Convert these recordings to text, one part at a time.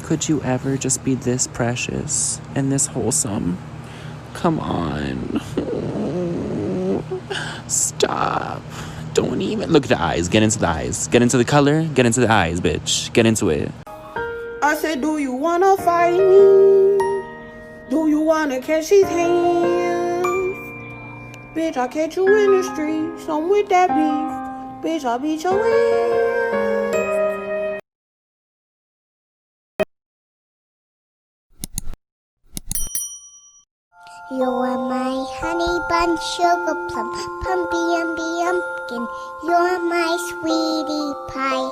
Could you ever just be this precious and this wholesome? Come on. Stop. Don't even look at the eyes. Get into the eyes. Get into the color. Get into the eyes, bitch. Get into it. I said, do you wanna fight me? Do you wanna catch these hands? Bitch, I'll catch you in the streets. I'm with that beef. Bitch, I'll beat your ass. You're my honey bun, sugar plum, pumpkin. You're my sweetie pie.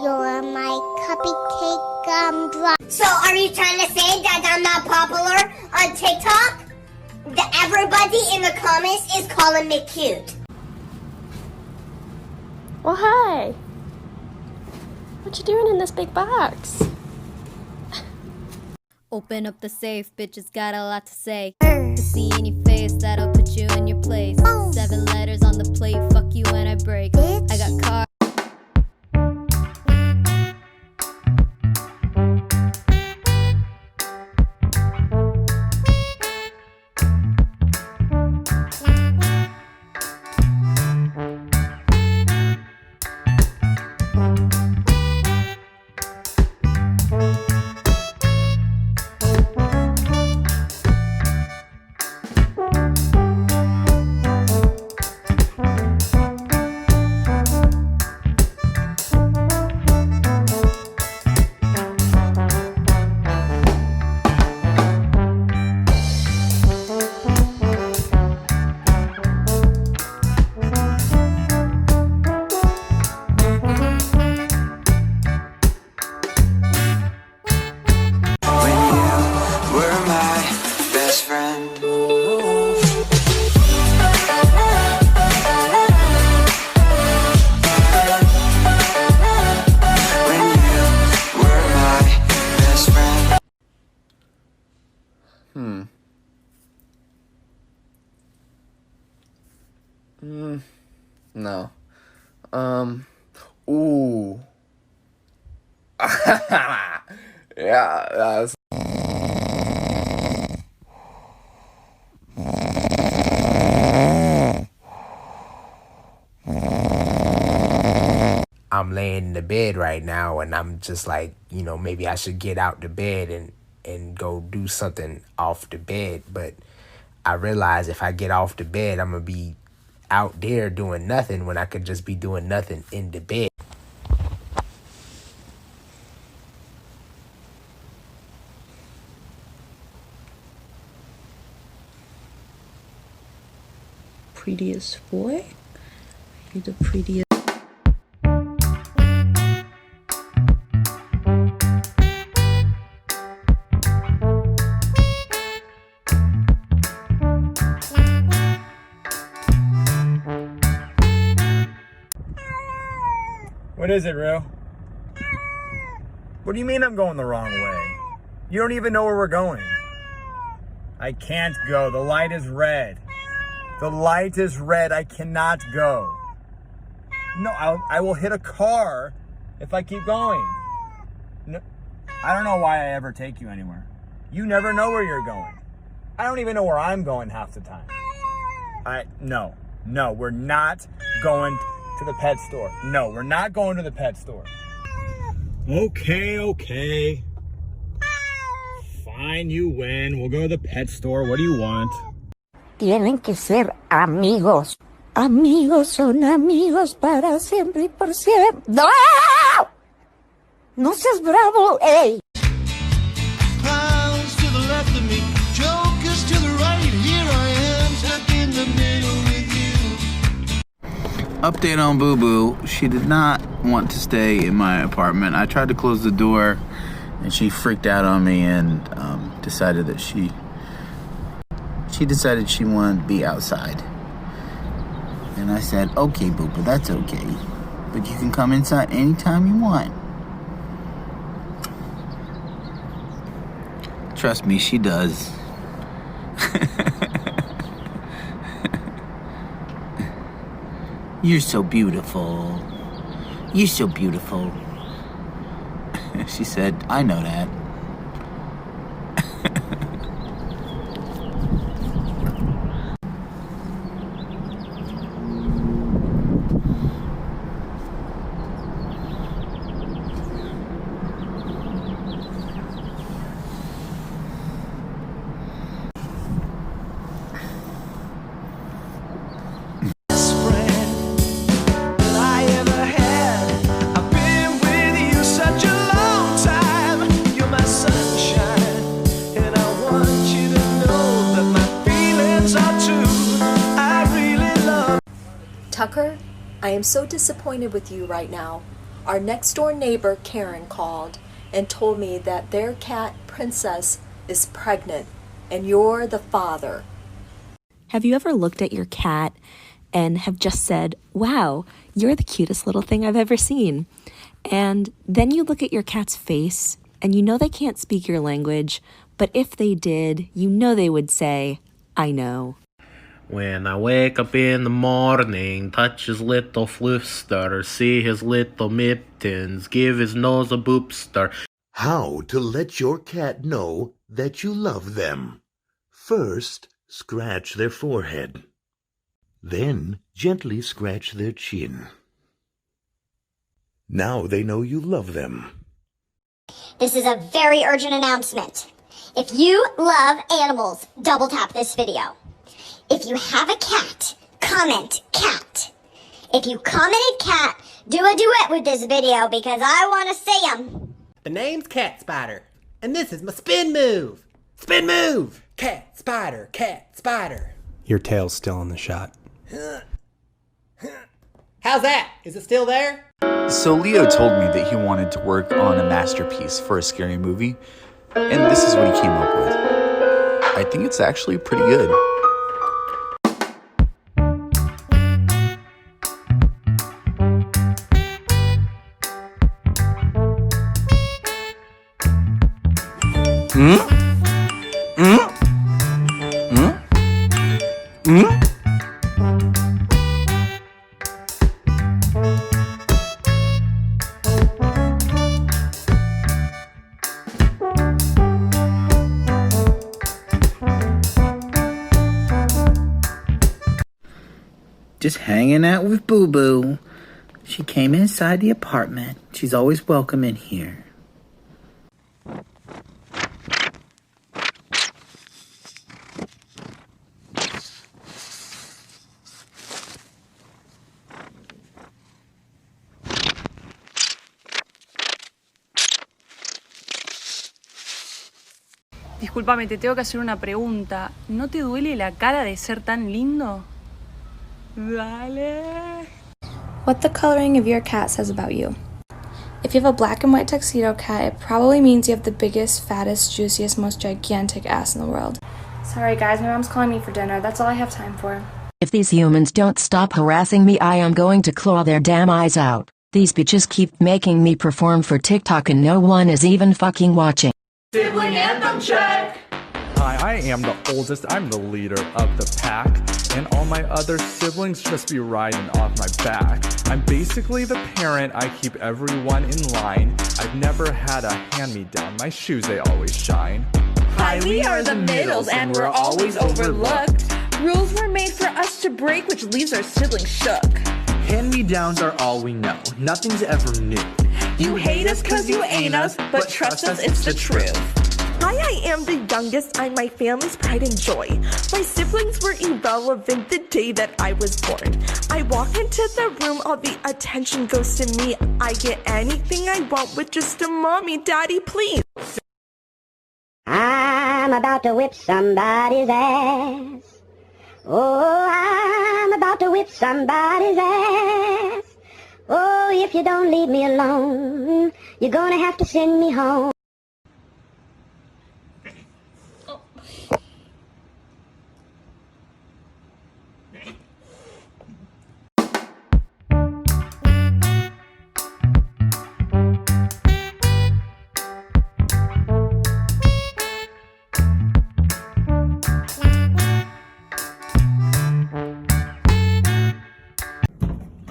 You're my cupcake gumdrop. So are you trying to say that I'm not popular on TikTok? That everybody in the comments is calling me cute. Well, hi. What you doing in this big box? Open up the safe, bitches got a lot to say. To see in your face, that'll put you in your place. 7 letters on the plate, fuck you when I break. I got cars. No. Ooh. Yeah, that's... I'm laying in the bed right now and I'm just like, you know, maybe I should get out the bed and go do something off the bed. But I realize if I get off the bed, I'm going to be out there doing nothing when I could just be doing nothing in the bed. Prettiest boy? You're the prettiest. What is it, Rue? What do you mean I'm going the wrong way? You don't even know where we're going. I can't go. The light is red. The light is red. I cannot go. No, I will hit a car if I keep going. No, I don't know why I ever take you anywhere. You never know where you're going. I don't even know where I'm going half the time. No, we're not going to the pet store. No, we're not going to the pet store. Okay. Fine, you win. We'll go to the pet store. What do you want? Tienen que ser amigos. Amigos son amigos para siempre y por siempre. ¡No! No seas bravo, ey. Clowns to the left of me, jokers to the right. Here I am, stuck in the middle with you. Update on Boo Boo. She did not want to stay in my apartment. I tried to close the door and she freaked out on me and decided that she decided she wanted to be outside. And I said, okay, Boo Boo, that's okay. But you can come inside anytime you want. Trust me, she does. You're so beautiful. You're so beautiful. She said, I know that. I am so disappointed with you right now. Our next door neighbor, Karen, called and told me that their cat, Princess, is pregnant, and you're the father. Have you ever looked at your cat and have just said, wow, you're the cutest little thing I've ever seen? And then you look at your cat's face and you know they can't speak your language, but if they did, you know they would say, I know. When I wake up in the morning, touch his little fluster, see his little mittens, give his nose a boopster. How to let your cat know that you love them. First, scratch their forehead. Then, gently scratch their chin. Now they know you love them. This is a very urgent announcement. If you love animals, double tap this video. If you have a cat, comment cat. If you commented cat, do a duet with this video because I want to see them. The name's Cat Spider, and this is my spin move. Spin move! Cat, spider, cat, spider. Your tail's still in the shot. How's that? Is it still there? So Leo told me that he wanted to work on a masterpiece for a scary movie, and this is what he came up with. I think it's actually pretty good. Just hanging out with Boo Boo. She came inside the apartment. She's always welcome in here. Discúlpame, te tengo que hacer una pregunta. ¿No te duele la cara de ser tan lindo? Dale. What the coloring of your cat says about you. If you have a black and white tuxedo cat, it probably means you have the biggest, fattest, juiciest, most gigantic ass in the world. Sorry guys, my mom's calling me for dinner. That's all I have time for. If these humans don't stop harassing me, I am going to claw their damn eyes out. These bitches keep making me perform for TikTok and no one is even fucking watching. Sibling anthem check. Hi, I am the oldest, I'm the leader of the pack, and all my other siblings just be riding off my back. I'm basically the parent, I keep everyone in line. I've never had a hand-me-down, my shoes they always shine. Hi, we are the middles and we're always overlooked. Rules were made for us to break, which leaves our siblings shook. Hand-me-downs are all we know, nothing's ever new. You hate us cause you ain't us, but trust us, it's the truth. Hi, I am the youngest, I'm my family's pride and joy. My siblings were irrelevant the day that I was born. I walk into the room, all the attention goes to me. I get anything I want with just a mommy, daddy, please. I'm about to whip somebody's ass. Oh, I'm about to whip somebody's ass. Oh, if you don't leave me alone, you're gonna have to send me home.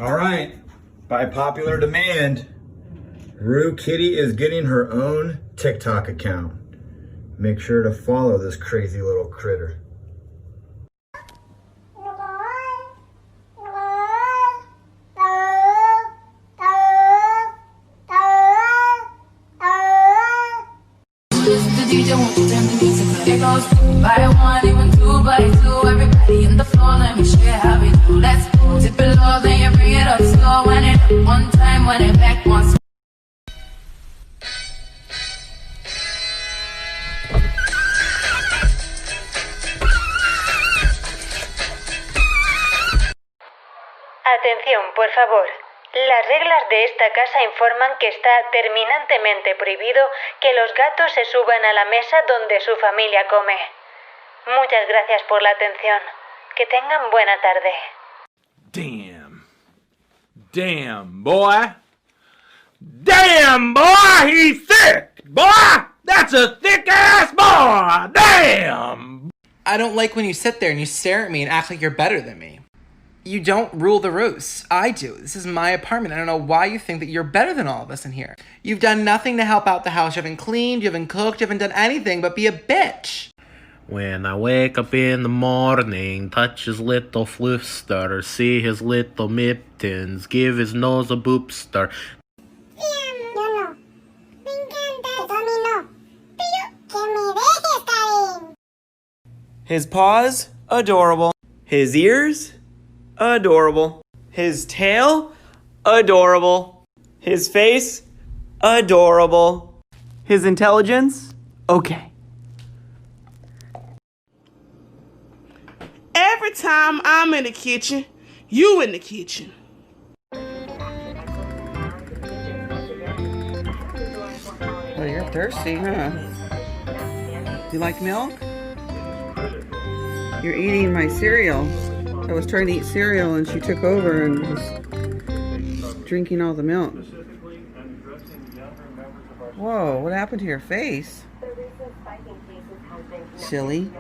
All right, by popular demand, Rue Kitty is getting her own TikTok account. Make sure to follow this crazy little critter. The DJ won't turn the music. It goes 2 by 1, even 2 by 2. Everybody in the floor, let me show you how we do. Let's go. Tip it low, then you bring it up slow. When it up one time, when it back once. Atención, por favor. Las reglas de esta casa informan que está terminantemente prohibido que los gatos se suban a la mesa donde su familia come. Muchas gracias por la atención. Que tengan buena tarde. Damn, boy. Damn, boy, he's thick. Boy, that's a thick-ass boy. Damn. I don't like when you sit there and you stare at me and act like you're better than me. You don't rule the roost. I do. This is my apartment. I don't know why you think that you're better than all of us in here. You've done nothing to help out the house. You haven't cleaned, you haven't cooked, you haven't done anything but be a bitch. When I wake up in the morning, touch his little floofster, see his little mittens, give his nose a boopster. His paws, adorable. His ears, adorable. His tail, adorable. His face, adorable. His intelligence, okay. Every time I'm in the kitchen, you in the kitchen. Well, you're thirsty, huh? Do you like milk? You're eating my cereal. I was trying to eat cereal and she took over and was drinking all the milk. Whoa, what happened to your face? Silly.